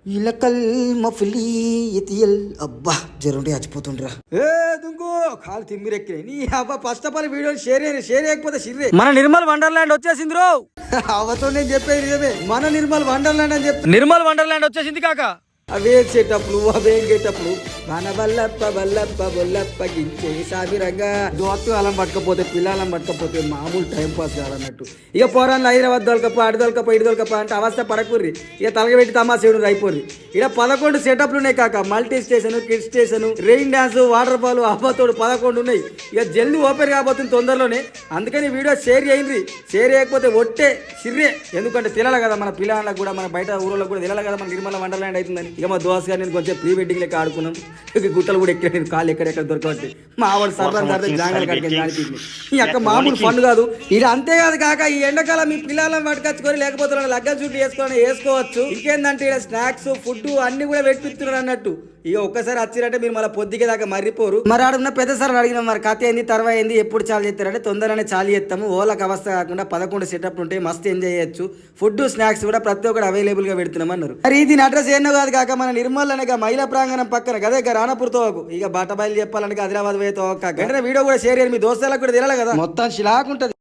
ఇలకల్ మఫ్లీ ఎతియల్ అబ్బా జరుంటే చచ్చిపోతుండ్రా ఏ దుంగు కాలు తిమ్మిరెక్కినాయి నీ అబ్బా first of all video share చేయకపోతే షిర్రే మన నిర్మల్ వండర్లాండ్ వచ్చేసింది రో అవతో నేను చెప్పేది నిజమే మన నిర్మల్ వండర్లాండ్ అని చెప్పి నిర్మల్ వండర్లాండ్ వచ్చేసింది కాక అవే సెటప్లు అవే గెటప్లు మన బల్లప్ప బల్లప్ప బొల్లప్ప గించే సాబిరంగా దోత్తు అలం పట్టకపోతే పిల్లలం పట్టకపోతే మామూలు టైం పాస్ కాదన్నట్టు ఇక పోరాళ్ళు హైదరాబాద్ దొరకప్ప అడి దొరకప్ప ఇటు దొరకప్ప అంటే అవస్థ పడకుర్రి ఇక తలగబెట్టి తమాసేడు అయిపోర్రి ఇక 11 సెటప్లు ఉన్నాయి కాక multi station kid station rain dance water fall అబ్బతోడు 11 ఉన్నాయి ఇక జల్దీ ఓపెన్ కాబోతుంది తొందరలోనే అందుకని వీడియో షేర్ చేయండి షేర్ చేయకపోతే ఒట్టే సిర్రే ఎందుకంటే తెలియాలి కదా మన పిల్లలకు కూడా మన బయట ఊళ్ళో కూడా తెలియాలి కదా మన నిర్మల వండర్లాండ్ అవుతుందని ఇక మా దోస్ గారు నేను కొంచెం ప్రీ వెడ్డింగ్ లెక్క ఆడుకున్నాం గుట్టలు కూడా ఎక్కడ నేను కాళ్ళు ఎక్కడెక్కడ దొరకబట్టి మా ఆవిడ సర్దాన్ని జాంగలు కట్టుకొని కానిపించింది ఈ అక్క మామూలు ఫండ్ కాదు ఇది అంతేకాదు కాక ఈ ఎండాకాలం మీ పిల్లలను పట్టుకొచ్చుకొని లేకపోతే లగ్గ చుట్టూ వేసుకోవచ్చు ఇంకేందంటే ఇక్కడ స్నాక్స్ ఫుడ్ అన్ని కూడా పెట్టిస్తున్నారు అన్నట్టు ఇక ఒక్కసారి వచ్చిరంటే మీరు మళ్ళీ పొద్దుకే దాకా మర్రిపోరు మరి ఆడున్న పెద్ద సార్ అడిగిన మరి కథ ఏంది తర్వాత ఏంది ఎప్పుడు చాలు చేస్తారంటే తొందరనే చాలు చేస్తాము ఓళ్ళకి అవస్థ కాకుండా 11 సెటప్ ఉంటాయి మస్తు ఎంజాయ్ చేయొచ్చు ఫుడ్ స్నాక్స్ కూడా ప్రతి ఒక్కరు అవైలబుల్ గా పెడుతున్నాం అన్నారు మరి దీని అడ్రస్ ఏమో కాదు కాక మన నిర్మల్ అనగా మహిళా ప్రాంగణం పక్కన గదే రాణపూర్ తోకు ఇక బట్టబయలు చెప్పాలంటే ఆదిలాబాద్ పోయే తోక వెంటనే వీడియో కూడా షేర్ చేయండి మీ దోస్తులకు కూడా తెలియాలి కదా మొత్తం షిలాక్ ఉంటది